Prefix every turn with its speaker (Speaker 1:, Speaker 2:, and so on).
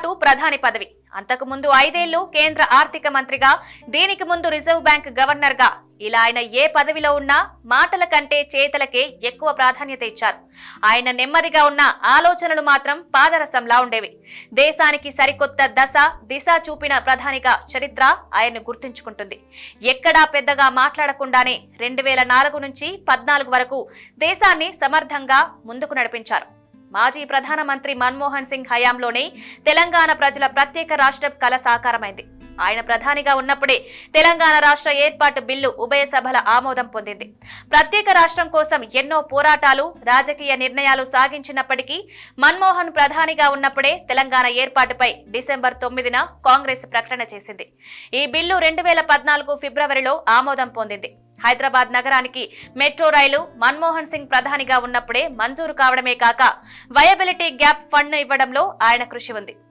Speaker 1: పాటు ప్రధాని పదవి. అంతకుముందు 5 ఏళ్లు కేంద్ర ఆర్థిక మంత్రిగా, దీనికి ముందు రిజర్వ్ బ్యాంక్ గవర్నర్ గా ఇలా ఆయన ఏ పదవిలో ఉన్నా మాటల కంటే చేతలకే ఎక్కువ ప్రాధాన్యత ఇచ్చారు. ఆయన నెమ్మదిగా ఉన్న ఆలోచనలు మాత్రం పాదరసంలా ఉండేవి. దేశానికి సరికొత్త దిశ చూపిన ప్రధానిగా చరిత్ర ఆయన్ను గుర్తుంచుకుంటుంది. ఎక్కడా పెద్దగా మాట్లాడకుండానే 2004 నుంచి 14 వరకు దేశాన్ని సమర్థంగా ముందుకు నడిపించారు. మాజీ ప్రధానమంత్రి మన్మోహన్ సింగ్ హయాంలోనే తెలంగాణ ప్రజల ప్రత్యేక రాష్ట్రం కల సాకారమైంది. ఆయన ప్రధానిగా ఉన్నప్పుడే తెలంగాణ రాష్ట్ర ఏర్పాటు బిల్లు ఉభయ సభల ఆమోదం పొందింది. ప్రత్యేక రాష్ట్రం కోసం ఎన్నో పోరాటాలు, రాజకీయ నిర్ణయాలు సాగించినప్పటికీ మన్మోహన్ ప్రధానిగా ఉన్నప్పుడే తెలంగాణ ఏర్పాటుపై డిసెంబర్ 9న కాంగ్రెస్ ప్రకటన చేసింది. ఈ బిల్లు 2014 ఫిబ్రవరిలో ఆమోదం పొందింది. హైదరాబాద్ నగరానికి మెట్రో రైలు మన్మోహన్ సింగ్ ప్రధానిగా ఉన్నప్పుడే మంజూరు కావడమే కాక వయబిలిటీ గ్యాప్ ఫండ్ ఇవ్వడంలో ఆయన కృషి ఉంది.